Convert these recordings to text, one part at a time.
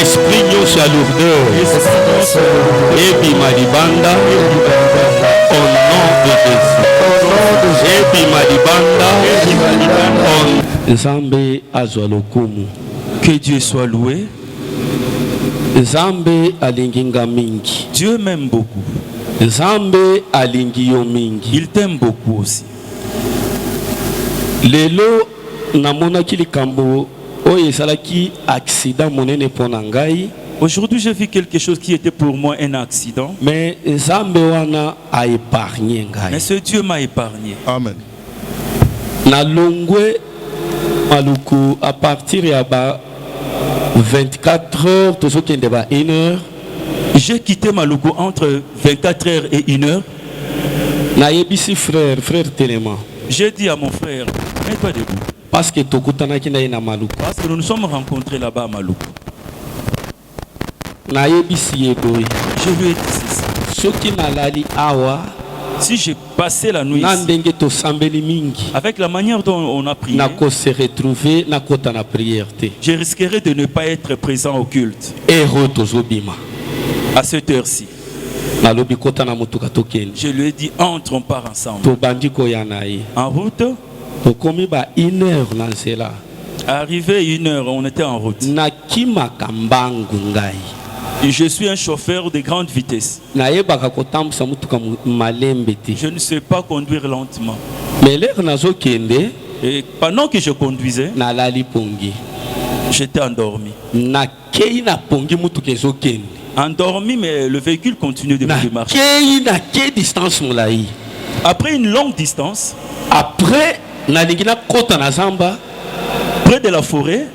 Esprit nyonso ya lourdeur ebima libanda au nom de Jésus. Ebima libanda Nzambe azwa lokumu. Que Dieu soit loué. Nzambe alinginga mingi. Dieu m'aime beaucoup. Nzambe alingi yo mingi. Il t'aime beaucoup aussi. Lelo namonaki likambo oyo esalaki accident monene pona ngai. Aujourd'hui j'ai vu quelque chose qui était pour moi un accident. Mais Nzambe wana a épargné ngai. Mais ce Dieu m'a épargné. Amen. Na longwe maluku à partir ya ba 24 heures tozokende ba 1 heure. J'ai quitté Maluku entre 24 heures et 1 heure. Na yebisi frère Téléma. J'ai dit à mon frère, mets-toi debout. Parce que tokutanaki na ina Maluku. Parce que nous nous sommes rencontrés là-bas à Maluku. Na yebisi yeboy. Je lui ai dit ceci. soki nalali awa Si j'ai passé la nuit na ici, ndenge tosambeli mingi avec la manière dont on a prié, nako se retrouver nakota na prière te je risquerais de ne pas être présent au culte ero tozobima à cette heure-ci. nalobi kota na motuka tokende Je lui ai dit, entre, on part ensemble. tobandi koya na ye En route, tokomi ba 1 heure na nzela arrivé 1 heure, on était en route. nakimaka mbangu ngai Et je suis un chauffeur de grande vitesse. nayebaka kotambusa motuka malembe te Je ne sais pas conduire lentement. mais lere nazokende Et pendant que je conduisais, nalali pongi j'étais endormi. nakei na pongi motuka ezokende Endormi, mais le véhicule continue de marcher. nakei distance molai Après une longue distance, après nalingi nakota na zamba près de la forêt,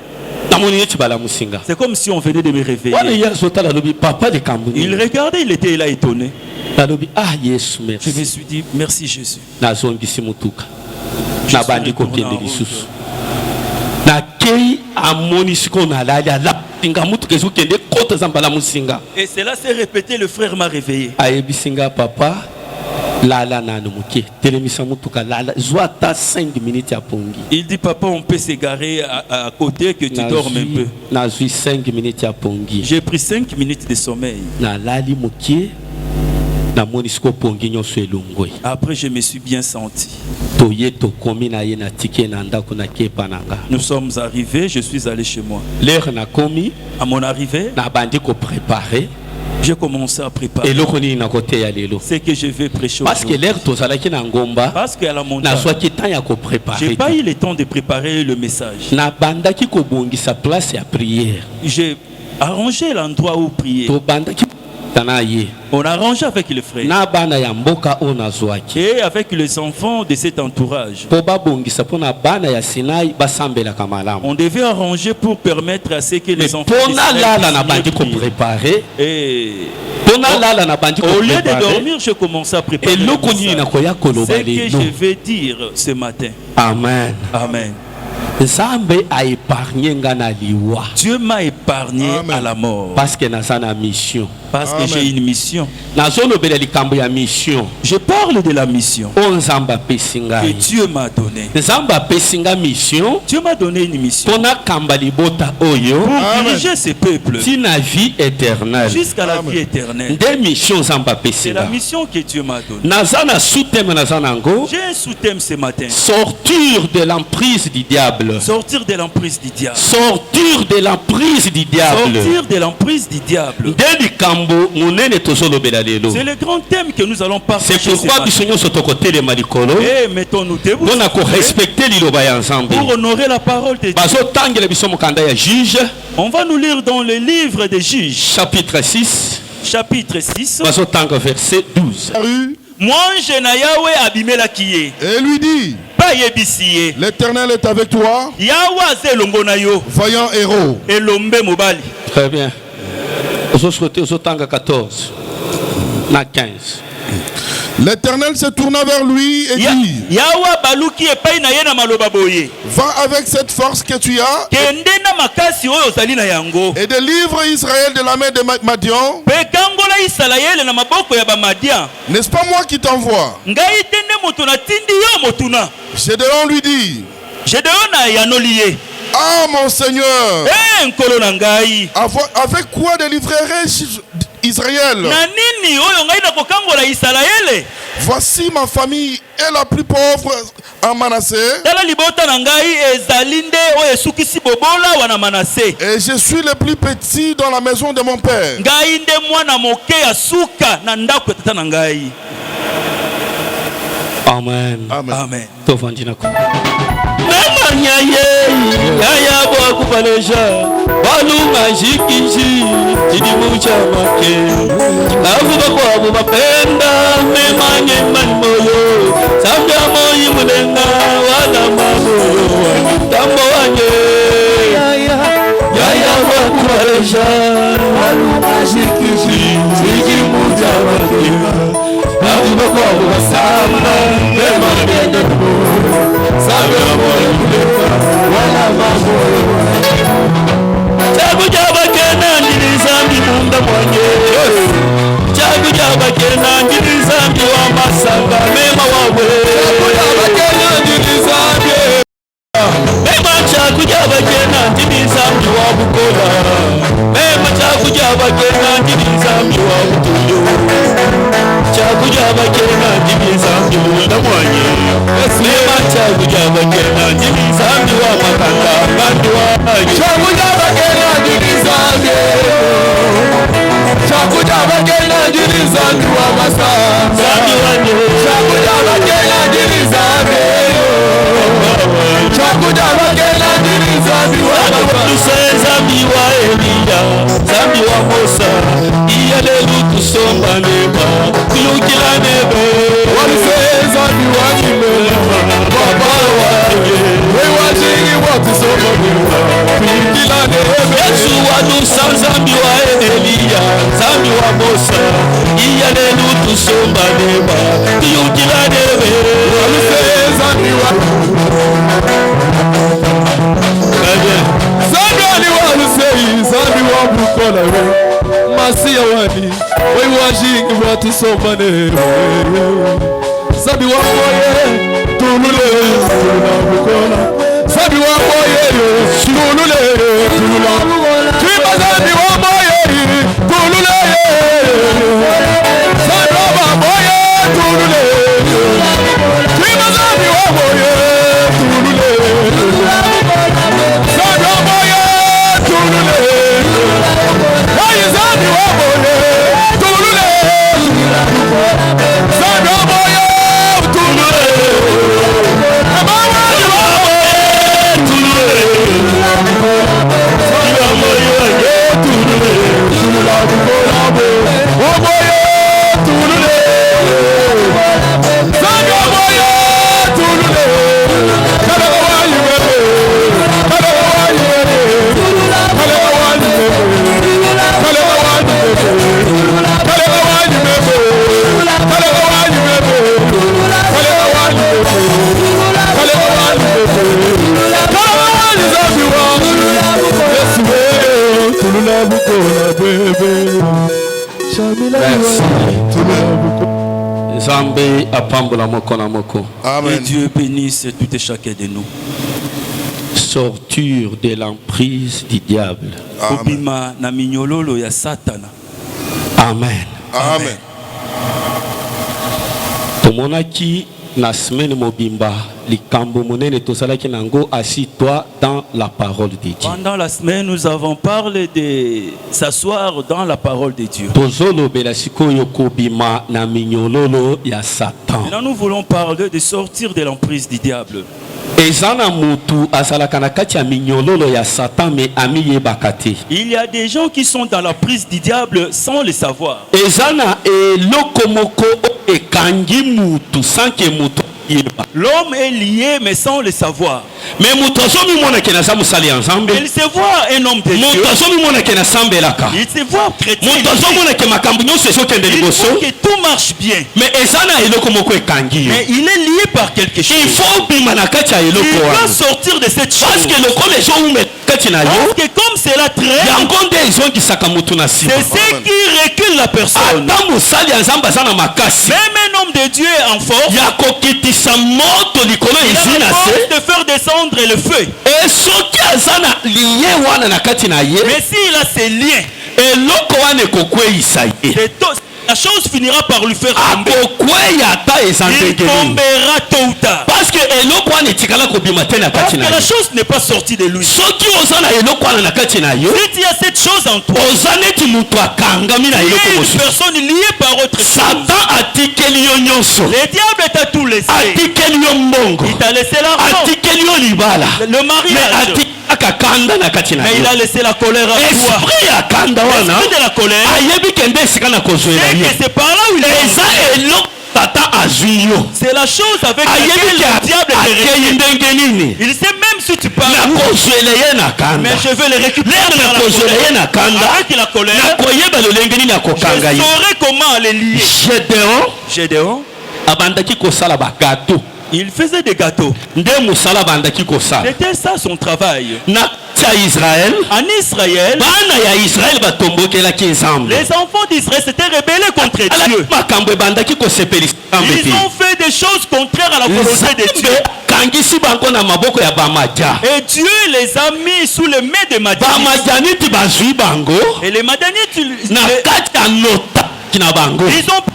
namoni neti bala mosinga c'est comme si on venait de me réveiller. wana ye azotala alobi papa de kambuni Il regardait, il était là étonné. nalobi ah yesu Je me merci suis dit, merci Jésus. nazongisi motuka Je nabandi suis retourné en kokende route. lisusu nakei amoni sikoyo nalali alapinga motuka ezokende kota zambala mosinga Et cela s'est répété, le frère m'a réveillé. ayebisi nga papa lala nanu moke telemisa motuka lala zwa ata 5 minutes ya pongi Il dit, papa, on peut s'égarer à côté, que tu dormes un peu. nazwi 5 minutes ya pongi J'ai pris 5 minutes de sommeil. nalali moke namoni sikoyo pongi nyonso elongoi Après, je me suis bien senti. toye tokomi na ye na tike na ndako nakepa na nga Nous sommes arrivés, je suis allé chez moi. lere nakomi À mon arrivée, nabandi koprépare j'ai commencé à préparer eloko nini nakoteya lelo ce que je vais prêcher parce que aujourd'hui. lere tozalaki na ngomba Parce qu'à la montagne, nazwaki temps ya koprépare j'ai pas eu le temps de préparer le message. nabandaki kobongisa place ya prière J'ai arrangé l'endroit où prier. tobandaki na ye On a arrangé avec les frères na bana ya mboka oyo nazwaki et avec les enfants de cet entourage. mpo babongisa mpona bana ya sinai basambelaka malamu On devait arranger pour permettre à ce que les enfants mpo de nalala Sinaï nabandi puissent prier. koprépare Et mpo nalala nabandi au lieu de koprépare dormir, je commençais à préparer le eloko nini message. nakoya koloba Ce que lelo je vais dire ce matin. amen Amen. nzambe aépargne nga na liwa Dieu m'a épargné Amen. à la mort. parce que naza na mission Parce que Amen. j'ai une mission. nazolobela likambo ya mission Je parle de la mission oyo nzambe apesi que ngai Dieu m'a donnée. nzambe apesi nga mission Dieu m'a donné une mission mpo nakamba libota oyo pour Amen. diriger ce peuple ntina vie éternelle jusqu'à la Amen. vie éternelle. nde mission nzambe apesi C'est la nga mission que Dieu m'a donnée. naza na suteme naza nango J'ai un sous-thème ce matin. sortir de l'emprise du diable Sortir de l'emprise du diable. sortir de l'emprise du diable Sortir de l'emprise du diable. nde likambo monene tozolobela lelo C'est le grand thème que nous allons c'est partager ce pourquoi matin. biso nyonso tokotelema likolo Et mettons-nous debout mpona korespecte liloba ya nzambe pour honorer la parole de Dieu. bazotangela biso mokanda ya juge On va nous lire dans le livre des Juges, chapitre 6 chapitre 6. bazotanga verset 12 Rue, Mwange na Yahweh abimelaki ye, et lui dit, pa yebisi ye. l'Éternel est avec toi, Yahweh aza elongo na yo, vaillant héros. elombe mobali. très bien ozotanga 14 na 15 L'Éternel se tourna vers lui et dit, Yahweh baluki epai na ye na maloba boye. va avec cette force que tu as Kende na makasi oyo ozali na yango. et délivre Israël de la main de Madian. Pe kangola Isalaele na maboko ya bamadian. N'est-ce pas moi qui t'envoie? Ngai te nde moto na tindi yo motuna. Gédéon lui dit, Gédéon na yanoli ye. ah mon Seigneur, Nkolo na ngai. avec quoi délivrerai-je Israël? Na nini oyo ngai na kokangola Isalaele? Voici ma famille est la plus pauvre en Manassé, Tala libota na ngai ezali nde oyo esukisi bobola wana Manase. et je suis le plus petit dans la maison de mon père. Ngai nde mwana moke ya suka na ndako ya tata na ngai. amen Amen. Amen. tovandi na ko namanya ye yaya bwakubaleja balunga jikiji kidimu cha make avuga kwabo bapenda memanye mani moyo sambya moyi mulenga wala mamoyo tambo wanye yaya bwakubaleja balunga jikiji kidimu cha make avuga kwabo basamba memanye moyo chakuja bakena ndilizambi munda mwange chakuja bakena sanga mema wawe bakena ndinizambye mema chakuja bakena ndinizambye wa bukola mema chakuja bakena ndinizambye wa butuyo chakuja bakena ndinizambye munda mwanye mema chakuja bakena ndinizambye wa makanda kandi wa chakuja bakena ndinizambye chakuja bakena ndinizambye wa masa chakuja bakena ndinizambye chakuja bakena ndinizambye wa masa zambi wa Elia zambi wa Musa iyale lutusomba neba kuyukila nebe walise zambi wa Nimela baba wa wewa jingi watusomba neba kuyukila nebe Yesu wanusa zambi wa Elia zambi wa Musa iyale lutusomba neba kuyukila nebe walise zambi wa zambi wa bukola we masiya wani we wajingi watusomba neba zambi wa moye tulule tula bukola zambi wa moye tulule tula tuiba zambi wa moye tulule zambi wa moye tulule tuiba zambi wa moye tulule zambi wa moye tulule Hey, Zambi wa moye tulule Zambi wa moye tulule Mama wa moye tulule Zambi wa moye tulule Tulula bukola wa moye tulule Zambi wa moye tulule Kala wa yibere Kala wa yibere Kala wa yibere Zambe apambola moko na moko. Amen. Dieu bénisse tout et chacun de nous. Sortir de l'emprise du diable. Obima na minyololo ya Satana. Amen. Amen. Tomonaki na semaine mobimba likambo monene tosalaki nango assis-toi dans la parole de Dieu. Pendant la semaine, nous avons parlé de s'asseoir dans la parole de Dieu. Tozolobela sikoyo kobima na minyololo ya Satan. Maintenant, nous voulons parler de sortir de l'emprise du diable. Ezana mutu azalaka na kati ya minyololo ya Satan me amiyebaka te. Il y a des gens qui sont dans la prise du diable sans le savoir. Ezana eloko moko ekangi mutu sans que mutu yeba. L'homme est lié mais sans le savoir. Mais mutu azomi mona ke naza musali ya Nzambe. Il se voit un homme de Dieu. Mutu azomi mona ke nasambelaka. Il se voit chrétien. Mutu azomona ke makambo nyonso ezokende Il liboso. faut que tout marche bien. Mais ezana eloko moko ekangi. Mais il est lié par quelque chose. Il faut bima na kati ya eloko Il wana. doit sortir de cette chose. Parce que lokolo ezoume kati na yo. Parce que comme cela traîne, yango nde ezongisaka mutu na c'est sima. ce qui recule la personne. Ata mosali ya Nzambe aza na makasi. Même un homme de Dieu est en force. Ya kokitisa moto likolo Il a ezwi la na force se. de faire descendre le feu. Et soki aza na liye wana na kati na ye. Mais s'il a ses liens, Eloko wana ekokweyisa ye. la chose finira par lui faire tomber. Akokweya ata eza Il ndenge nini. tombera tôt ou tard. Parce que eloko wana etikala kobima te na Parce kati que na la ye. chose n'est pas sortie de lui. Si Soki oza na eloko wana na kati na yo. il y a cette chose en toi, Oza neti mutu akangami na il y eloko a une mosusu. personne liée par autre chose. Satan atikeli yo nyonso. Le diable t'a tout laissé. Atikeli yo mbongo. Il t'a laissé l'argent, Atikeli yo libala. le Mais mariage. atikeli akakanda na kati na Mais yo. il a laissé la colère à toi. Esprit akanda wana. L'esprit de la colère, Ayebi kende esika na kozwela c'est ye. que c'est par là où il est. Eza eloko Satan azwi yo. C'est la chose avec laquelle Ayebi le diable te akei récupère. ndenge nini. Il sait même si tu parles, Na kozwela ye na kanda. mais je vais le récupérer Lere dans na la kozwela ye colère. na kanda. Avec la colère, Na koyeba lolenge nini je akokanga ye. saurai comment les lier. Gédéon, Abandaki kosala bagato. il faisait des gâteaux. Nde musala bandaki kosala. C'était ça son travail. Na Israël, En Israël, bana ya Israël batombokelaki Nzambe. les enfants d'Israël s'étaient rebellés contre Dieu. Makambo ebandaki kosepelisa Nzambe Ils te. ont fait des choses contraires à la volonté de Dieu. Kangisi bango na maboko ya bamadia. Et Dieu les a mis sous le mains des Madianites. Bamadianiti bazwi bango Et les Madianites, na kati ya nota na bango. ils ont pris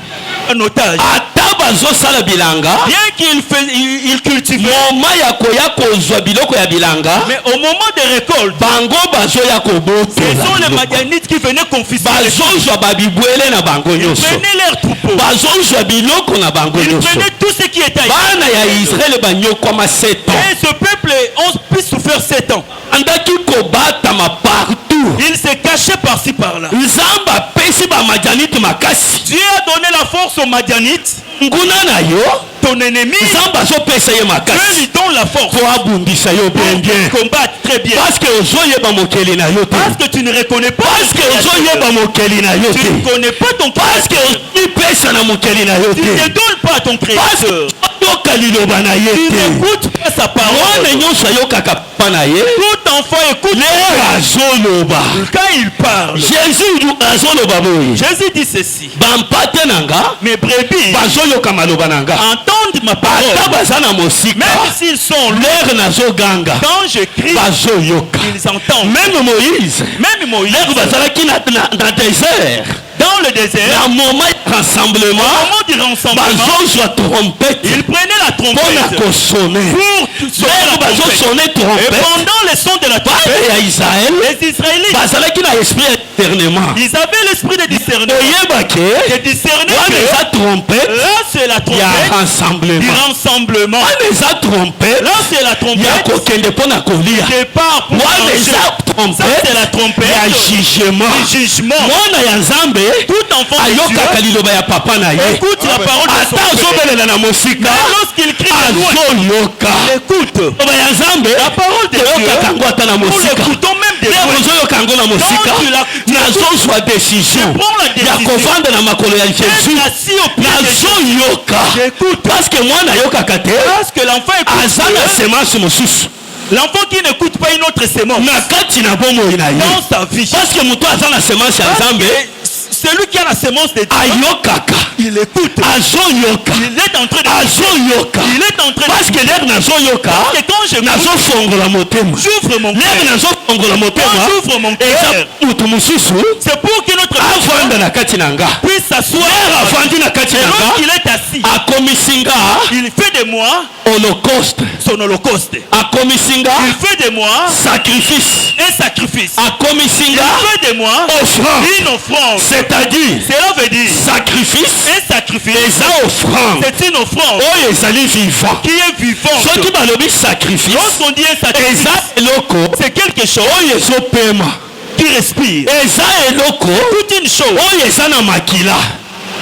un otage. Ata bazosala bilanga, Bien qu'ils cultivaient, moma ya koya kozwa biloko ya bilanga, mais au moment des récoltes, bango bazoya ce sont kobotola. les Madianites qui venaient confisquer les choses. Bazozwa babibwele na bango Ils nyonso. prenaient leurs troupeaux. Bazozwa biloko na bango Ils nyonso. prenaient tout ce qui était à Bana ya Israël banyokwama 7 ans. Et ce peuple a pu souffrir 7 ans. Andaki kobatama partout. Il s'est caché par-ci par-là. Nzambe apesi bamadianite makasi. Dieu a donné la force aux Madianites. Nguna na yo, Ton ennemi, Nzambe azopesa ye Dieu makasi. lui donne la force Po abundisa yo bien bien. pour combattre très bien. Parce que ozoyeba mokeli na yo te. Parce que tu ne reconnais pas. Parce que ozoyeba mokeli na yo Tu ne te. connais pas ton Parce que créateur. ozopesa na mokeli na yo Tu ne te. donnes pas à ton Parce créateur. que oyoka liloba na ye Tu te. n'écoutes pas sa Mwana parole. nyonso ayokaka papa na ye. Tout enfant écoute Lero azoloba. quand il parle. Jésus azoloba boye. Jésus dit ceci. Bampate nanga Mes brebis bazoyoka maloba nanga. entendent ma Ata parole. baza na mosika, Même s'ils sont loin, lere nazoganga quand je crie, bazoyoka. ils entendent. Même Moïse, Même Moïse, lere bazalaki na désert, dans le désert, na moment ya rassemblement, au moment du rassemblement, bazozwa trompette ils prenaient la mpona trompette kosone. pour sonner Lere la trompette. bazosone Et trompette pendant le son de la bato trompette, ya Israël les Israélites, bazalaki na esprit ya discernement. ils avaient l'esprit de discernement. Oyebake De discerner wana que eza trompette là c'est la ya trompette du rassemblement, rassemblement. wana eza trompette Là c'est la ya trompette kokende mpona kolia, départ pour wana manger. eza Ça c'est trompette la trompette ya jugement. du jugement. Mwana ya Nzambe Tout enfant de ayokaka Dieu liloba ya papa na ye, écoute la parole de son ata père. azobelela na mosika Même lorsqu'il crie de loin, azoyoka. écoute liloba ya Nzambe la parole de toyokaka yango Dieu. ata na Nous mosika. l'écoutons même de Lero loin. ozoyoka yango na mosika, tu nazozwa décision prends la ya décision. kovanda na makolo ya Jésus, Être assis au pied de Jésus. nazoyoka J'écoute. parce que mwana ayokaka te Parce que l'enfant aza na écoute. semence mosusu L'enfant qui n'écoute pas une autre sémence na kati na bomoi na ye, dans sa vie. parce que moto aza na semence ya Nzambe Celui qui a la sémence de Dieu, ayokaka, il écoute. azoyoka, Il est en train de azoyoka, Il est en train parce de que lere nazoyoka Et quand je nazofongola motema, j'ouvre mon lere cœur. nazofongola motema, Quand j'ouvre mon cœur, eza moto mosusu c'est pour que notre avanda na kati na nga, puisse s'asseoir. lere avandi na kati Et na lorsqu'il nga, est assis, akomisi nga il fait de moi holocauste, son holocauste. akomisi nga Il fait de moi sacrifice, un sacrifice. akomisi Il nga fait de moi offrande, une offrande. c'est-à-dire Cela veut dire sacrifice un sacrifice. eza offrande C'est une offrande oyo ezali vivant. qui est vivante. Soki balobi sacrifice Lorsqu'on dit un sacrifice, eza eloko c'est quelque chose oyo ezopema, qui respire. eza eloko Toute une chose oyo eza na makila,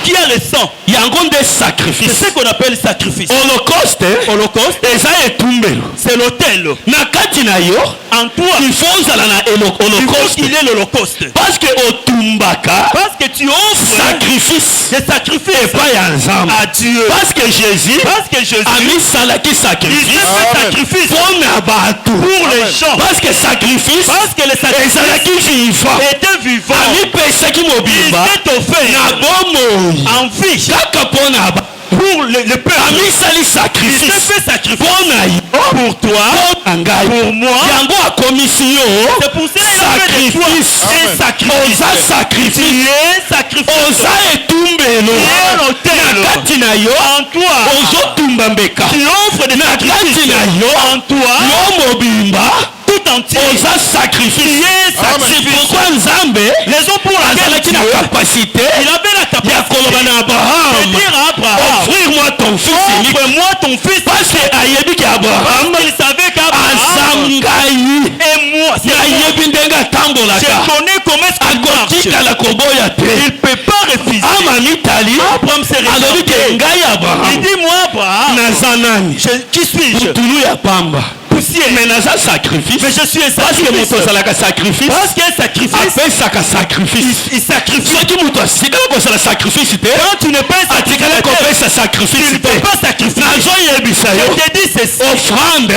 qui a le sang. yango nde C'est sacrifice. ce qu'on appelle sacrifice. Holocauste Holocauste, eza etumbelo c'est l'autel. na kati na yo, En toi, il faut ozala na il faut holocauste qu'il ait l'holocauste. parce que otumbaka Parce que tu offres sacrifice des sacrifices epai ya Nzambe, à Dieu. parce que Jésus Parce que Jésus, amisalaki il s'est sacrifice fait Amen. sacrifice mpona bato, pour les gens. parce que sacrifice Parce que les sacrifices ezalaki vivant, étaient vivants. amipesaki Il mobimba s'est offert na bomoi en vie kaka mpona pour le peuple. amisali Il s'est sacrifice fait sacrifice mpona yo, pour toi, mpona ngai, pour moi. yango akomisi yo C'est pour cela qu'il a fait de toi sacrifice. un sacrifice. oza sacrifice, Tu es sacrifice. oza etumbelo Tu es un autel. na kati na yo, En toi, ozotumba mbeka tu offres des na kati sacrifices. na yo, En toi, yo mobimba tout entier. oza Tu sacrifice. es C'est sacrifice. pourquoi Nzambe Raison pour laquelle azalaki na Dieu, capacité il avait la ya capacité koloba na de Abraham, dire à Abraham, offrir-moi ton fils unique, offre-moi ton fils. parce que ayebi ke Abraham Il savait aza qu'Abraham ngai, et moi, c'est moi. nayebi ndenge Je atambolaka, connais comment est-ce qu'il marche. akotikala koboya te, Il ne peut pas refuser. amanitali Abraham s'est alobi ke révolté. ngai Il Abraham dit, moi, Abraham, naza nani, qui suis-je? putulu ya pamba, poussière. Mais naza sacrifice. Mais je suis un Parce que sacrifice. moto azalaka sacrifice. Parce qu'un sacrifice, apesaka sacrifice. il sacrifie. Soki moto asikala kozala sacrifice te. Quand tu ne peux pas atikala kopesa tu sacrifice ne te. peux pas sacrifier. nazoyebisa Je yo te dis ceci. offrande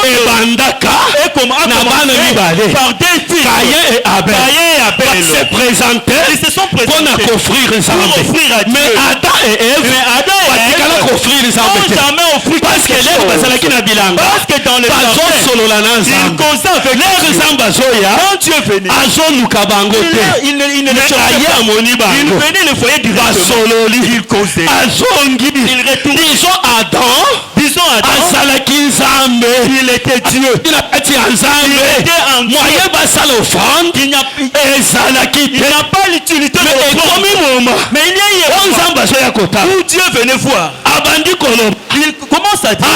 ebandaka Et comment a na bana mibale par deux fils. Caïn et Abel. Caïn et Abel. se présentaient Ils se sont pour présentés offrir les pour offrir à Dieu. mais Adam et Ève Mais Adam et batikala Ève offrir les n'ont jamais offert parce que quelque lelo chose. bazalaki na bilanga Parce que dans le bazosolola na il nzambe causa avec lelo Dieu. nzambe azoya Quand Dieu venait, azoluka bango te il ne mais cherchait aye pas. amoni Il bango venait le foyer directement. basololi Il causait. azongi Il retournait. disons Adam Disons Adam, azalaki nzambe il était Dieu. na kati ya nzambe Il était en Dieu. moyen basala offrande Il ezalaki te n'a pas l'utilité de mais l'offrande. ekomi moma Mais il y a eu o nzambe azoya kotala où Dieu venait voir. abandi koloba Il commence à dire,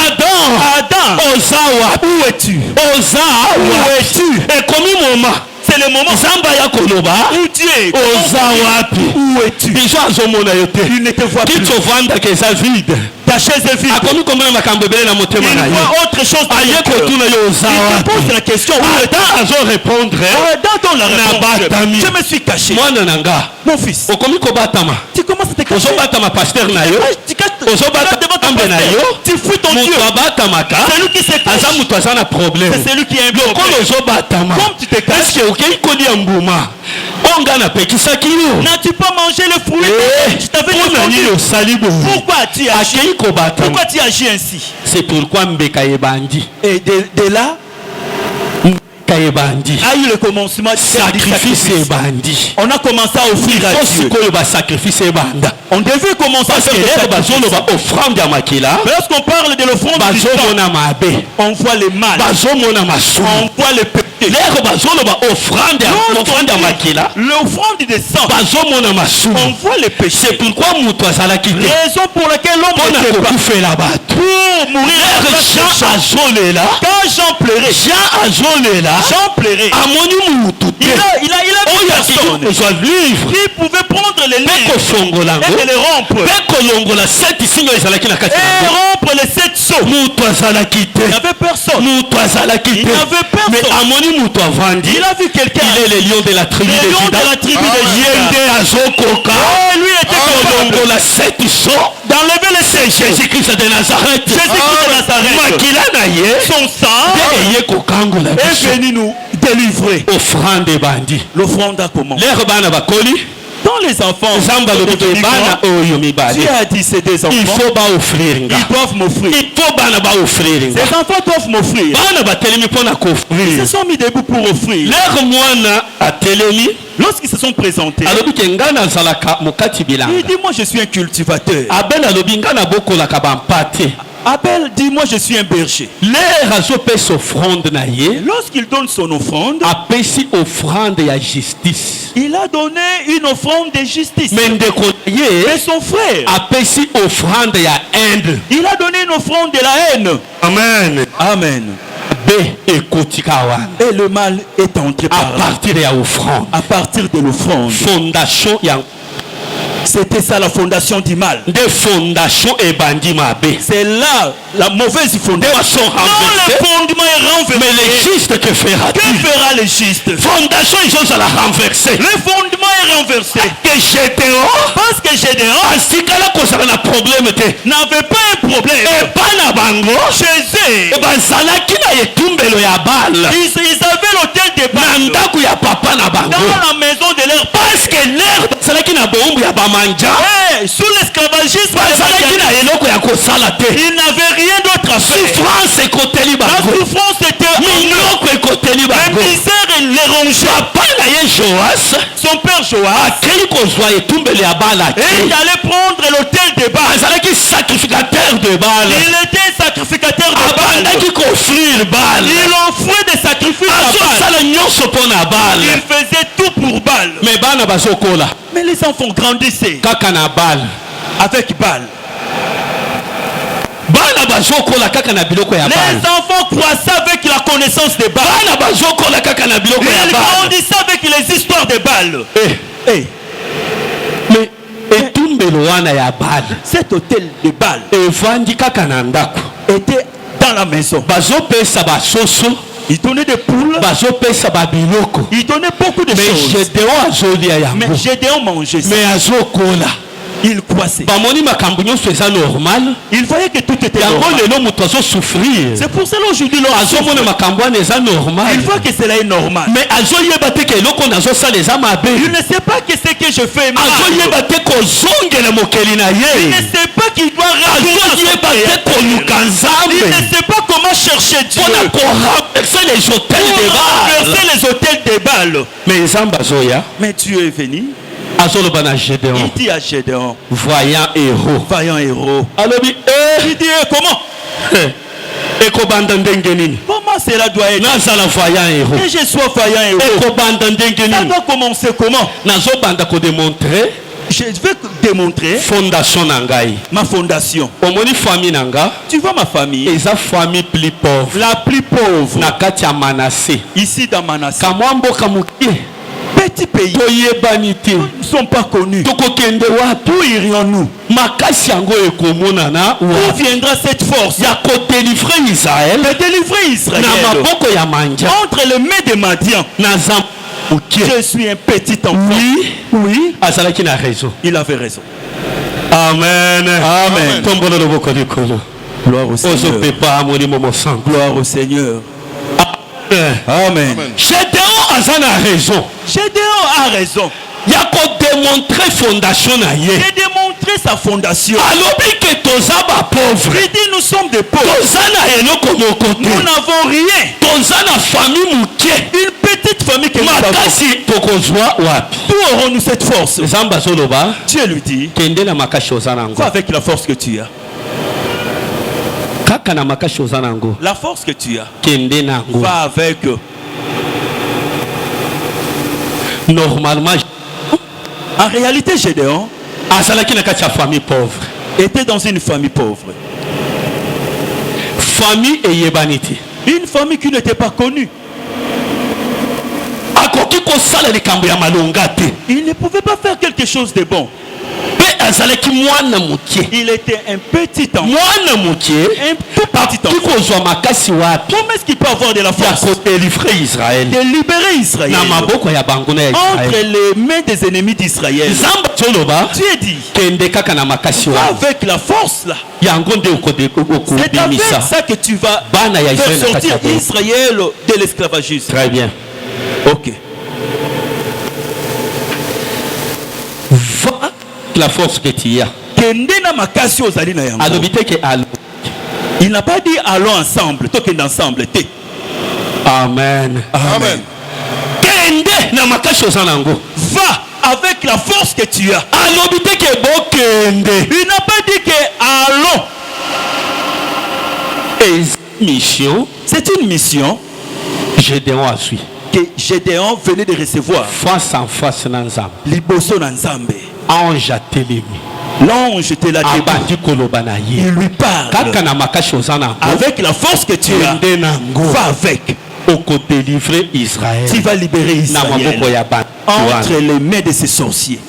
Adam, oza wapi où es-tu? oza Où wapi es-tu? ekomi moma C'est le moment nzambe aya koloba où Dieu oza wapi Où es-tu? biso azomona yo te Il ne te voit plus. kiti ovandaka eza vide Ta chaise est vide. akomi komona makambo ebele na motema na Il ye voit autre chose dans aye le cœur. kotuna yo oza Il te wapi pose la question, où es-tu? ata azorépondre Dans ton la réponse, batami. je me suis caché. mwana na nga Mon fils, okomi kobatama tu commences à te cacher. ozobatama paster na yo Tu caches ozobata devant ton ambe na yo pasteur. Tu fuis ton Dieu. moto abatamaka C'est lui qui se cache. aza moto aza na problème C'est celui qui est un lokola problème. ozobatama Comme tu te caches. eske okei kolia mbuma oyo nga napekisaki yo N'as-tu pas mangé le fruit? Je t'avais mpona nini demandé. osali boye Pourquoi tu agis? akei kobatama Pourquoi tu agis ainsi? c'est pourquoi mbeka ebandi Et de là mbeka ebandi a eu le commencement du sacrifice ebandi On a commencé à offrir à fo Dieu. sikoyo basacrifice ebanda On devait commencer à parce que faire lero des sacrifices. bazoloba offrande ya makila Mais lorsqu'on parle de l'offrande du sang, bazomona mabe on voit les mal, bazomona masumu on voit les péchés. lero bazoloba offrande ya makila L'offrande des sangs, bazomona masumu on voit les péchés. c'est pourquoi moto azalaki te Raison pour laquelle l'homme mpona n'était pas kokufela bato pour mourir. à la place de jean Jean. azolela Quand Jean pleurait, jean azolela Jean pleurait. amoni mutu te Il a vu oyo personne akiki kozwa livre qui pouvait prendre les mpe livres kofongola et yango de les rompre. mpe kolongola seti singo ezalaki na kati Et na yango rompre les 7 sceaux. mutu azalaki te Il n'y avait personne. mutu azalaki Il te n'y avait personne. mais amoni mutu avandi Il a vu quelqu'un. il est le lion de la tribu Le de lion Juda de la tribu de ye Juda. nde azokoka Et lui était capable kolongola seti so d'enlever les c'est 7 sceaux. jésus-christ de nazareth Jésus-Christ de Nazareth. makila na ye Son sang nde eye kokangola est biso venu nous délivrer. offrande ebandi L'offrande a commencé. lero bana bakoli Dans les enfants, nzambe alobi ke bana oyo mibale Dieu a dit c'est des il enfants. faut baoffrir nga Ils doivent m'offrir. il faut bana baoffrir nga Ces enfants doivent m'offrir. bana batelemi mpona Ils koofrir se sont mis debout pour offrir. lero mwana atelemi Lorsqu'ils se sont présentés, alobi ke ngai nazalaka mokati bilanga il dit moi je suis un cultivateur. abel alobi ngai nabokolaka bampate Abel dit moi je suis un berger. lere azopesa offrande na ye Lorsqu'il donne son offrande, apesi offrande ya justice il a donné une offrande de justice. me ndeko na ye Mais son frère, apesi offrande ya inde il a donné une offrande de la haine. amen Amen. be ekotika wana Et le mal est entré à par là. partir ya offrande À partir de l'offrande. fondation ya C'était ça la fondation du mal. nde fondation ebandi mabe C'est là la mauvaise nde fondation. baso Quand renversé le fondement est mais le renversé, juste que que fera-t-il fera le juste? fondation ezozala renversé Le fondement est renversé. que gédéon Parce que Gédéon asikala kozala na problème te n'avait pas un problème. epa na bango Chez eux, bazalaki na etumbelo ya bala ils avaient l'hôtel de na Baal ndako ya papa na bango dans la maison de leur père. parce que lere bazalaki na boumbu ya bamanja Et sous l'esclavagisme, bazalaki na eloko ya kosala te ils n'avaient rien d'autre à faire. souffrance ekoteli La bango souffrance était en eux. minoko ekoteli La bango misère les rongeait. papa na ye joas Son père Joas, akei kozwa etumbelo ya bala et il te allait prendre l'hôtel de Baal. azalaki sacrificateur de bala Il était sacrificateur de Baal. abandaki koofrir bala Il offrait des sacrifices à Baal. azosala nyonso mpo na bala Il faisait tout pour Baal. me bana bazokola Mais les enfants grandissaient kaka na bala avec Baal. bana bazokola kaka na biloko ya Les bala enfants croissaient avec la connaissance de Baal. bana bazokola kaka na biloko ya Ils bala grandissaient avec les histoires de Baal. Et me etumbelo wana ya bala cet hôtel de Baal evandi kaka na ndako était dans la maison. bazopesa basoso, Il donnait des poules. bazopesa babiloko. Il donnait beaucoup de Mais choses. Gédéon azolia yango. Mais Gédéon mangeait ça. Mais azokola. Il croissait. Bamoni makambo nyonso eza normal. Il voyait que tout était Yango normal. lelo moto azosouffrir. C'est pour cela aujourd'hui l'on Azomona makambo wana eza normal. il voit que cela est normal. Mais azoyeba te ke eloko nazosala eza mabe. Il ne sait pas que c'est que je fais mal. Azoyeba te kozongela mokeli na Il ye. ne sait pas qu'il doit Azoyeba te koluka Il nzambe. ne sait pas comment chercher Dieu. Mpona korenverser les hôtels de Pour Baal. renverser les hôtels des Baals. Mais nzambe azoya Mais Dieu est venu. azoloba na Gédéon, Il dit à Gédéon, voyant héros, vaillant héros. alobi Il dit comment ekobanda ndenge nini Comment cela doit être? nazala voyant héros, Que je sois vaillant héros. ekobanda ndenge Ça nini doit commencer comment? nazobanda kodémontrer Je vais démontrer fondation na ngai. ma fondation. Omoni famille na nga Tu vois ma famille, eza famille plus pauvre la plus pauvre na kati ya Manassé. ici dans Manassé. Kamwa mboka mokie Petit pays, toyebani te ils ne sont pas connus. tokokende wapi Où irions-nous? makasi yango ekomonana Où wapi viendra cette force ya kodélivrer Israël de délivrer na Israël maboko ya manja entre les mains de Madian? na nzambe mokie. Je suis un petit enfant. Oui, Oui, azalaki na raison. il avait raison. Amen. Amen. Tombolo loboko likolo. Gloire au Seigneur. Ozopepa amoni momo sango. Gloire au Seigneur. Amen. Gédéon aza na raison. Gédéon a raison. Ya kodémontrer fondation na ye. J'ai démontré sa fondation. Alobi ke toza ba pauvre. Il dit nous sommes des pauvres. Toza na eloko moko te. Nous n'avons rien. Toza na famille mokie. Une petite famille que nous avons. Makasi tokozwa wapi. D'où aurons-nous cette force? Nzambe azoloba Dieu lui dit, kende na makasi oza nango. va avec la force que tu as. Kaka na makasi oza nango. La force que tu as. Kende nango. Va avec. Normalement En réalité, Gédéon azalaki na kati ya famille pauvre. était dans une famille pauvre. Famille eyebani te. Une famille qui n'était pas connue. Akoki kosala likambo ya malonga te. Il ne pouvait pas faire quelque chose de bon. Pe azalaki mwana mokie. Il était un petit enfant. Mwana mokie Un tout petit akoki enfant. kozwa makasi wapi Comment est-ce qu'il peut avoir de la ya force kodélivrer Israël de libérer Israël na maboko ya banguna ya entre Israël. les mains des ennemis d'Israël? Nzambe azoloba Dieu dit, kende kaka na makasi va wapi avec la force là. yango nde C'est avec okobimisa ça que tu vas bana ya faire Israël na kati sortir ya bongo. Israël de l'esclavagisme. Très bien. Ok. Va la force que tu as. Kende na makasi ozali na yango. Alobi te ke alo. Il n'a pas dit allons ensemble, tokende ensemble. Te. Amen. Amen. Kende na makasi oza nango. Va avec la force que tu as. Alobi te ke bokende. Il n'a pas dit que allons. Et mission C'est une mission Gédéon a suivi. que Gédéon venait de recevoir. Face en face na nzambe. Liboso na Nzambe. Ange atelemi. L'ange était là debout. Abandi koloba na ye. Il lui parle. Kaka na makasi oza nango. Avec la force que tu as, Kende nango. va avec. Okodélivrer Israël. Tu vas libérer Na maboko Israël ya bana. entre les mains de ces sorciers.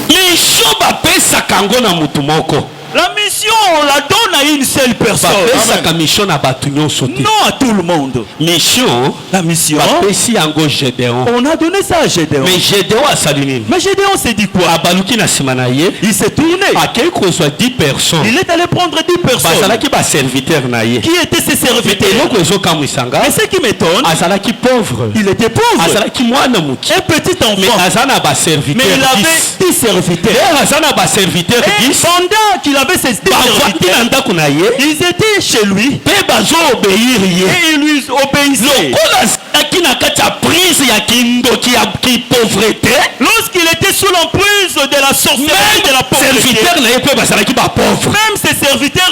Mission bapesaka ngo na mutu moko. La mission, on la donne à une seule personne. Bapesaka mission na bato nyonso te. Non à tout le monde. Mission La mission, bapesi yango Gédéon. on a donné ça à Gédéon. Mais Gédéon asali nini? Mais Gédéon s'est dit quoi? Abaluki na nsima na ye. Il s'est tourné. Akei kozwa 10 personnes. Il est allé prendre 10 personnes. Bazalaki baserviteur na ye. Qui étaient ses Mais serviteurs? eloko ezokamwisanga Mais ce qui m'étonne, azalaki pauvre. il était pauvre. Azalaki mwana moke. Un petit Mais enfant. aza na Mais baserviteur il 10. avait 10 serviteurs. D'ailleurs aza na baserviteur Et 10. pendant qu'il avait ces 10 Bavandi serviteurs, na ndako na ye. ils étaient chez lui Mpe bazo-obéir ye. et ils lui obéissaient. Lokola azalaki na kati ya prise ya kindoki ya pauvreté. Lorsqu'il était sous l'emprise de la sorcellerie de la pauvreté, Serviteur na ye mpe bazalaki bapauvre. même ses serviteurs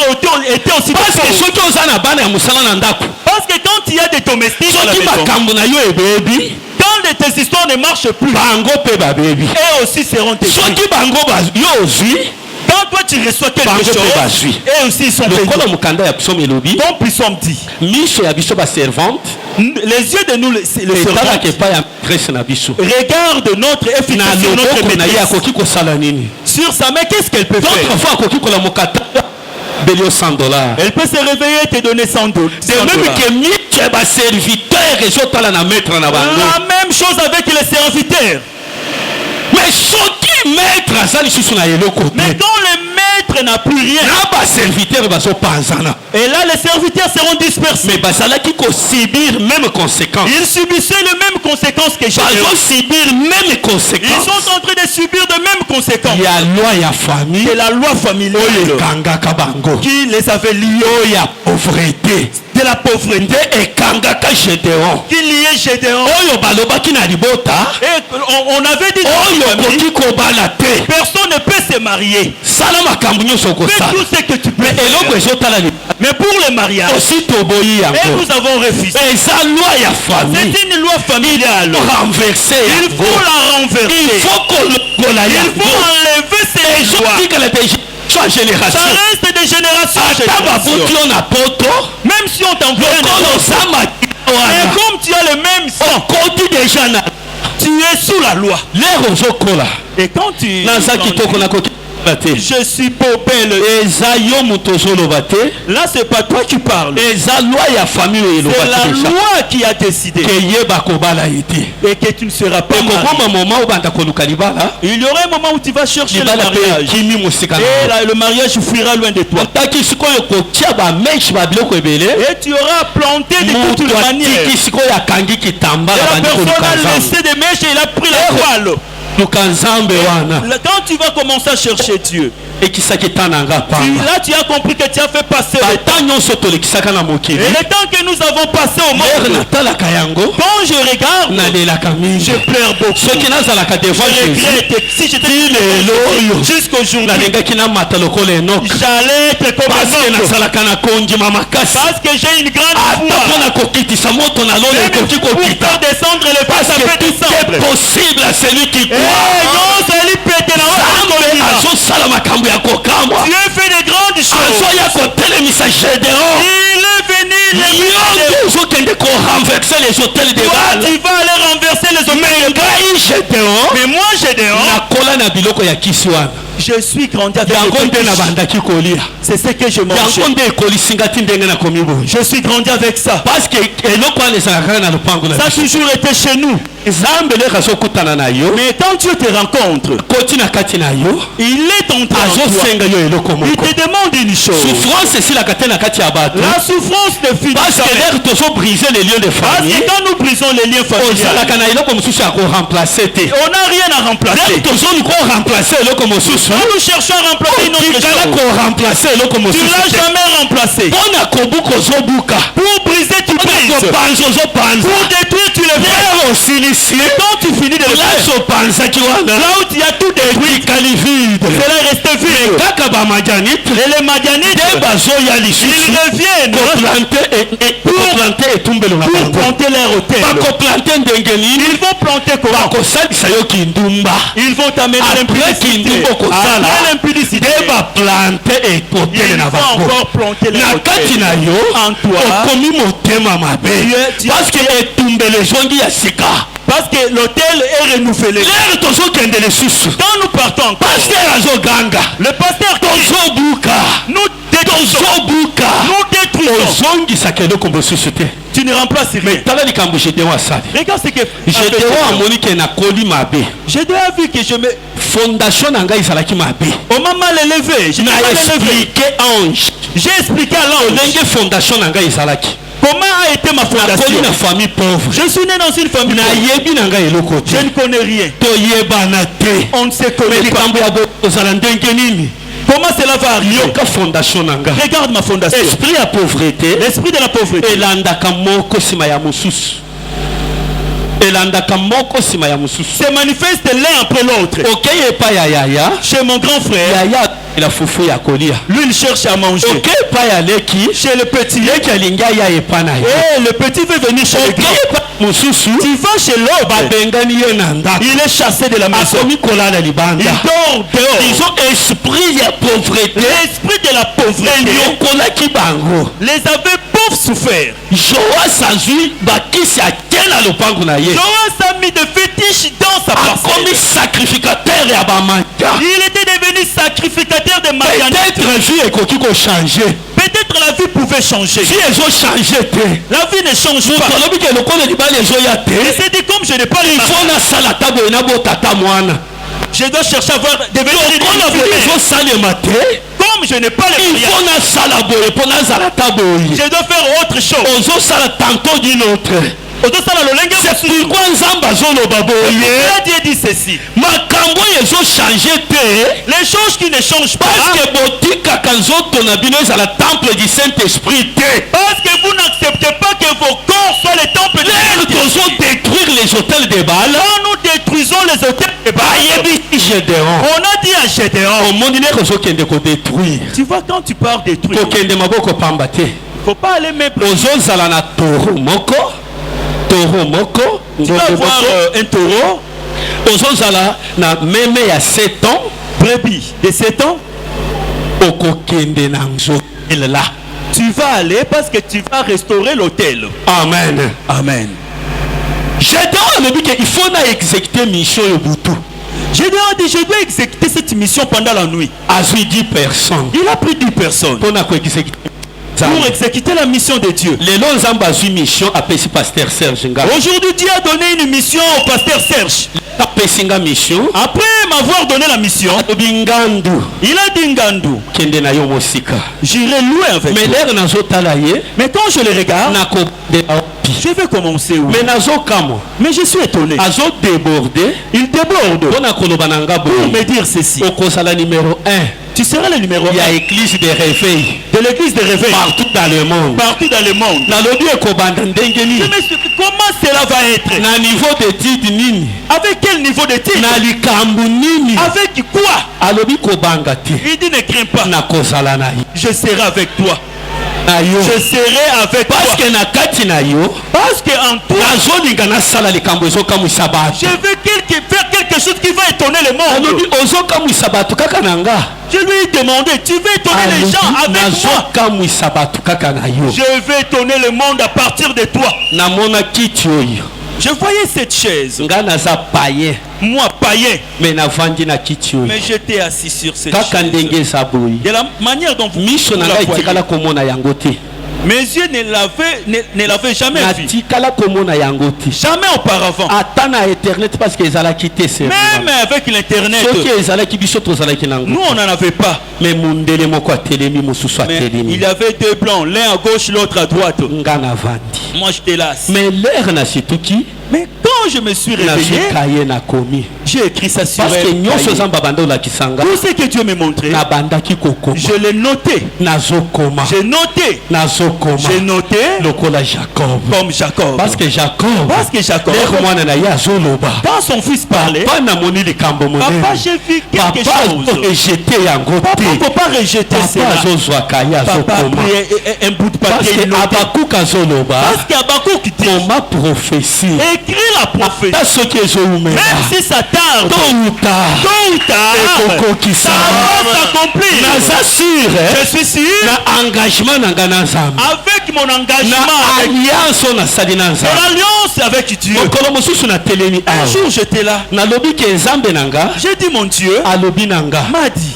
étaient aussi Parce que pauvres. soki oza na bana ya mosala na ndako, Parce que quand il y a des domestiques à la soki maison, makambo na yo ebebi, quand tes histoires ne marchent plus, bango mpe babebi. eux aussi seront détruits. Soki bango yo ozwi, Quand toi tu reçois quelque bango chose, mpe bazwi. eux aussi ils sont bénis. Lokola mokanda ya biso elobi, Donc ils sont dit, miso ya biso baservante les yeux de nous, les servantes, etalaka epai ya maîtresse na biso. regardent notre Na efficacité sur notre loboko na ye maîtresse. akoki kosala nini? Sur sa main, qu'est-ce qu'elle peut faire? D'autres fois akoki kolamokata belio $100. Elle peut se réveiller et te donner 100 dollars. De même que tu es serviteur et je t'en la mettre en avant. La même chose avec les serviteurs. Mais ce qui maître ça, mais quand le maître n'a plus rien, et là les serviteurs seront dispersés. Mais qui subir même conséquences. Ils subissaient les mêmes conséquences que Gédéon. Subir même conséquences. Ils sont en train de subir de mêmes conséquences. Il y a loi, il y a famille. C'est la loi familiale qui les avait liés. Il pauvreté. De la pauvreté. Et Kangaka Gédéon. Qui liait Gédéon. Et on avait dit personne ne peut se marier. Fais tout ce que tu peux faire. Mais pour le mariage, et nous avons refusé. C'est une loi familiale. Il faut la renverser. Il faut enlever ces lois. Ça reste de génération en génération. Même si on t'envoie et comme tu as le même sang, tu es sous la loi. Et quand tu je suis pauvre. Là, c'est pas toi qui parles. C'est la loi qui a décidé. Et que tu ne seras pas marié. Il y aura un moment où tu vas chercher le mariage. Et là, le mariage fuira loin de toi. Et tu auras planté de toutes les manières. Et la personne a laissé des mèches et il a pris la toile. Quand tu vas commencer à chercher Dieu, là tu as compris que tu as fait passer le temps. Et le temps que nous avons passé au monde, quand je regarde, je pleure beaucoup. Je regrette. Si j'étais jusqu'au jour j'allais être comme un autre. Parce que j'ai une grande foi. Même pour descendre le pas, ça peut descendre. C'est possible à celui qui croit. Dieu fait de grandes choses. Il est venu renverser les hôtels de Baal. Tu vas aller renverser les hôtels de Baal. Mais moi Gédéon, je suis grandi avec c'est ce que je mange. Je suis grandi avec ça. Parce que ça a toujours été chez nous. Mais quand Dieu te rencontre, il est en toi. Il te demande une chose. La souffrance ne finit parce que briser les liens de famille. Parce que quand nous brisons les liens familiaux, on n'a rien à remplacer. Nous cherchons à remplacer notre chose. Tu ne l'as jamais remplacé. Pour briser, tu brises. Pour détruire, tu le fais. Quand tu finis de le faire, là où tu as tout détruit, cela est resté vide. Et les Madianites, ils reviennent pour planter leur hôtel. Ils vont planter comment? Ils vont t'amener l'impudicité. L'impudicité. Ils vont encore planter leur hôtel en toi. Parce que l'hôtel est renouvelé. Quand nous partons, le pasteur nous détruisons. Tu ne remplaces rien. Regarde ce que Gédéon a vu que je me... Fondation nanga izalaki mabe. On m'a mal élevé. J'ai expliqué à l'ange. Fondation nanga izalaki. Comment a été ma fondation? Une famille pauvre. Je suis né dans une famille pauvre. Je ne connais rien. On ne se connaît pas. Comment cela va arriver? Regarde ma fondation. Esprit à pauvreté. L'esprit de la pauvreté. Se manifeste l'un après l'autre. Chez mon grand frère, lui il cherche à manger. Chez le petit, et le petit veut venir chez le grand. Tu vas chez l'autre, il est chassé de la maison. Il dort dehors. Ils ont esprit de la pauvreté. L'esprit de la pauvreté les avait pauvres souffert. Joas a mis de fétiches dans sa parcelle. Il était devenu devenu sacrificateur de marionnettes. Peut-être la vie pouvait changer. La vie ne change pas. Et c'est dit comme je n'ai pas les je dois chercher à voir devenir comme je n'ai pas les moyens. Je dois faire autre chose. C'est pourquoi Dieu dit ceci. Les choses qui ne changent pas. Parce que vous n'acceptez pas que vos corps soient les temples de détruire les hôtels de Baal. Quand nous détruisons les hôtels de Baal, on a dit à Gédéon. Tu vois, quand tu pars détruire, il ne faut pas aller même tu vas voir un taureau. Brebis de 7 ans. Tu vas aller parce que tu vas restaurer l'hôtel. Amen. Amen. Gédéon il faut exécuter mission Yobutu. Gédéon a dit je dois exécuter cette mission pendant la nuit. A 10 personnes. Il a pris 10 personnes. Pour exécuter la mission de Dieu. Aujourd'hui, Dieu a donné une mission au pasteur Serge. Après m'avoir donné la mission, il a dit Ngandou, j'irai louer avec lui. Mais quand je le regarde, je vais commencer où? Mais je suis étonné. Il déborde pour me dire ceci. Numéro 1. Tu seras le numéro 1. Il y a l'église de réveil. De l'église de réveil. Partout dans le monde. Partout dans le monde. Comment cela va être? Avec quel niveau de titre? Avec quoi? Il dit ne crains pas. Je serai avec toi. Je serai avec toi. Parce que en toi, je veux faire quelque chose qui va étonner le monde. Je lui ai demandé, tu veux étonner les gens avec moi? Je vais étonner le monde à partir de toi. Je voyais cette chaise. Moi païen. Mais j'étais assis sur cette chaise. De la manière dont vous la voyez. Mes yeux ne l'avaient jamais vu. Jamais auparavant. Même avec l'internet. Nous on n'en avait pas. Mais il y avait 2 blancs, l'un à gauche, l'autre à droite. Moi j'étais là. Mais quand je me suis réveillé, j'ai écrit ça sur elle. Tout ce que Dieu m'a montré, je l'ai noté. J'ai noté. J'ai noté comme Jacob. Parce que Jacob, quand son fils parlait, papa, j'ai vu quelque chose. Papa, il ne faut pas rejeter cela. Papa a pris un bout de papier. Parce qu'Abakouk dit, on m'a prophétie. Écris la prophétie. Même si ça tarde, tôt ou tard, ça va s'accomplir. Je suis sûr. Avec mon engagement, l'alliance avec Dieu. Un jour j'étais là. J'ai dit mon Dieu m'a dit,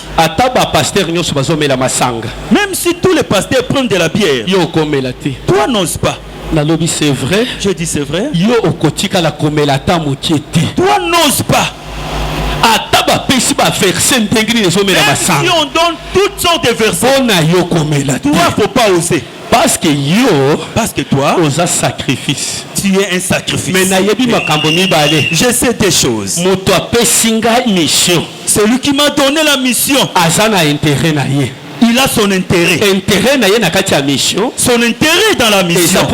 même si tous les pasteurs prennent de la bière, toi n'oses pas. C'est vrai. Je dis c'est vrai. Toi n'oses pas. Même si on donne toutes sortes de versets, toi faut pas oser. Parce que toi, sacrifice. Tu es un sacrifice. Je sais des choses. Celui qui m'a donné la mission, il a son intérêt. Son intérêt dans la mission, c'est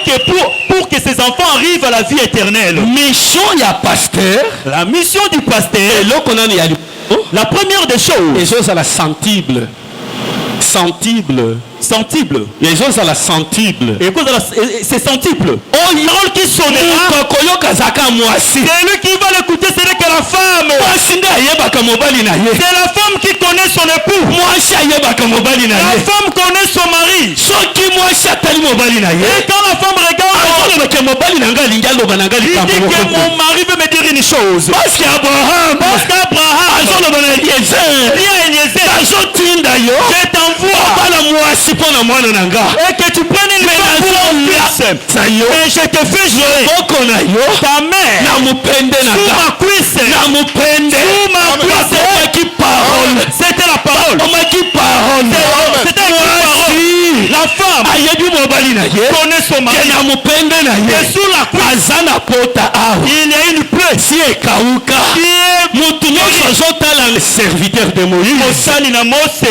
que pour que ses enfants arrivent à la vie éternelle. La mission du pasteur, la première des choses, sentible. Les choses à la sentible. Et c'est sentible. Oh, il qui sonnera. C'est lui qui va l'écouter, c'est que la femme. C'est la femme qui connaît son époux. La femme connaît son mari. Et quand la femme regarde, il dit que mon mari veut me dire une chose. Parce qu'Abraham, je t'envoie et que tu prennes une femme pour mon fils. Et je te fais jouer ta mère sous ma cuisse. C'était la parole. C'était la parole. La femme connaît son mari. Et sous la cuisse, il y a une plaie qui est le serviteur de Moïse.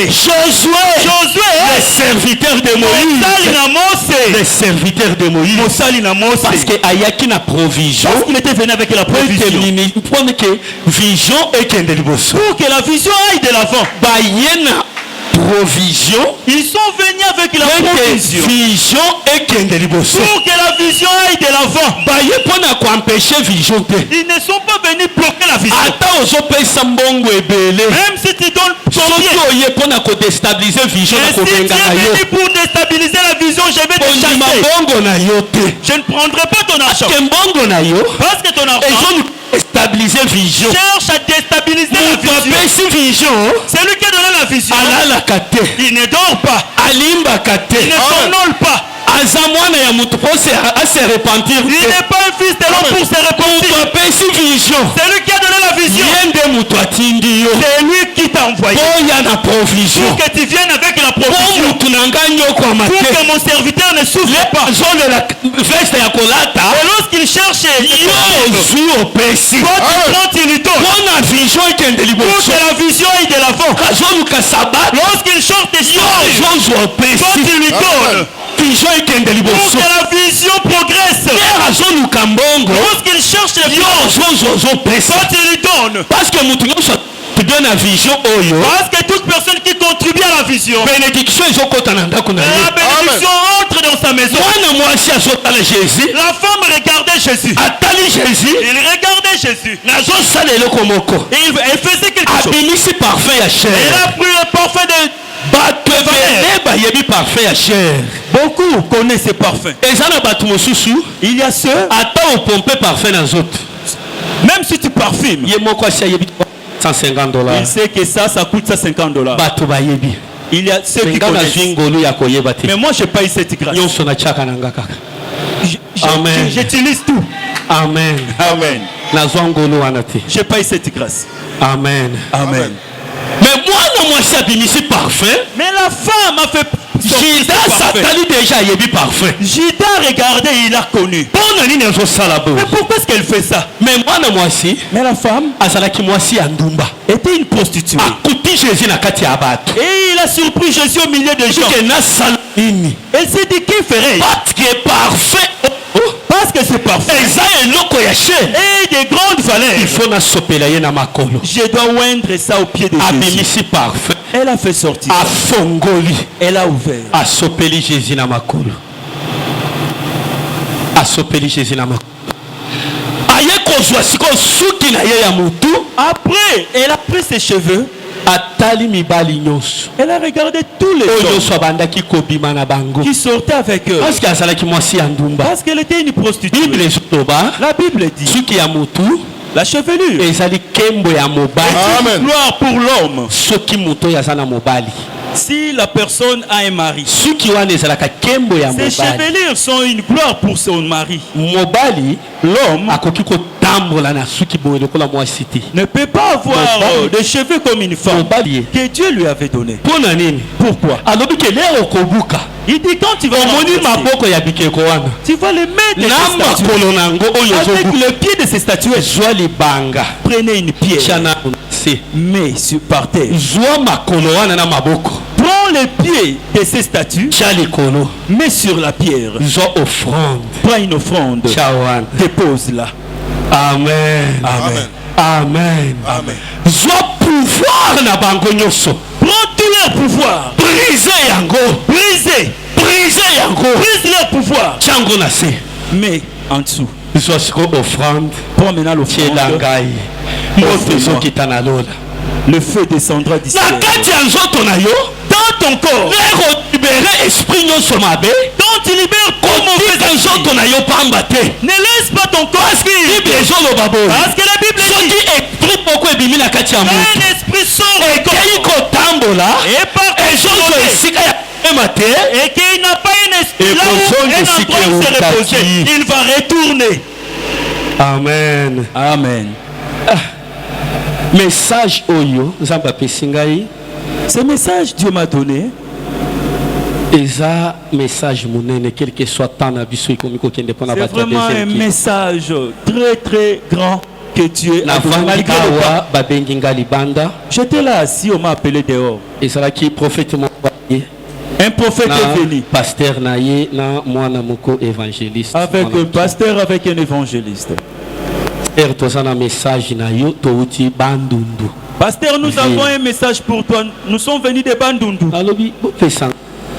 Josué, le serviteur de Moïse. Le serviteur de Moïse. Parce que Ayaki n'a provision. Parce qu'il était venu avec la provision. Pour que vision et que la vision aille de l'avant. Provision. Ils sont venus avec la provision. Vision et pour que la vision aille de l'avant. Ils ne sont pas venus bloquer la vision. Même si tu donnes ton bien. Et si tu es venu pour déstabiliser la vision, je vais te chasser. Je ne prendrai pas ton argent. Parce que ton argent stabiliser vision. Cherche à déstabiliser la vision. C'est lui qui a donné la vision. Il ne dort pas. Il ne somnole pas. Il n'est pas un fils de l'homme pour se repentir. C'est lui qui a donné la vision. C'est lui qui t'a envoyé. Pour que tu viennes avec la provision. Pour que mon serviteur ne souffre pas. Et lorsqu'il cherche, toi tu prends, tu lui donnes. Pour que la vision aille de l'avant. Lorsqu'il chante des choses, toi tu lui donnes. Pour que la vision progresse. Lorsqu'il cherche les choses, toi tu lui donnes. Parce que toute personne qui contribue à la vision, la bénédiction entre dans sa maison. La femme regardait Jésus. Il regardait Jésus. Et elle faisait quelque chose. Elle a pris le parfum de beaucoup connaissent ces parfums. Il y a ceux, même si tu parfumes, $150. il sait que ça coûte $150. Il y a ceux qui connaissent. Mais moi je paye cette grâce. J'utilise tout. Amen. Amen. Je paye cette grâce. Amen. Amen. Mais moi, mais la femme a fait Judas regardé, il a connu. Mais pourquoi est-ce qu'elle fait ça? Mais la femme était une prostituée. Et il a surpris Jésus au milieu de gens. Elle s'est dit qu'il ferait. Parce que c'est parfait. Et de grandes valeurs. Je dois oindre ça au pied de Jésus. Elle a fait sortir. Elle a ouvert. Après, elle a pris ses cheveux. Elle a regardé tous les hommes qui sortaient avec eux. Parce qu'elle était une prostituée. La Bible dit la chevelure. Amen. Gloire pour l'homme. Si la personne a un mari, ces chevelures sont une gloire pour son mari. L'homme ne peut pas avoir des cheveux comme une femme que Dieu lui avait donné. Pourquoi? Il dit quand tu vas tu vas les mettre avec le pied de ces statuettes. Prenez une pierre, mets par terre. Prends les pieds de ces statues, mets sur la pierre. Prends une offrande, dépose-la. Amen. Amen. Amen. Amen. Pouvoir na bango nyoso. Prends tout leur pouvoir. Brisez yango. Brisez yango. Brise leur pouvoir. Chango na se. Mais en dessous. Offrande. Prends maintenant l'offrande. Le feu descendra d'ici. Dans ton corps. Dans tu libères ton mauvais esprit, ne laisse pas ton corps fuir. Parce que la Bible dit un esprit sort et et qu'il n'a pas un esprit là où un endroit se reposer, il va retourner. Amen. Amen. Message oyo Nzamba pesingai. Ce message Dieu m'a donné. Eza message monene quel que soit temps na biso ikomiko kende pona ba. C'est vraiment un message très très grand que Dieu a donné. J'étais là assis, on m'a appelé dehors. Et ça là qui prophète m'a envoyé. Un prophète est venu. Pasteur naye na mwana moko évangéliste. Avec un pasteur, avec un évangéliste. Pasteur, nous avons un message pour toi. Nous sommes venus de Bandundu.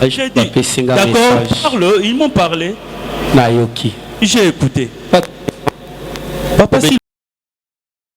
J'ai dit, d'accord, parle. Ils m'ont parlé. J'ai écouté. Papa,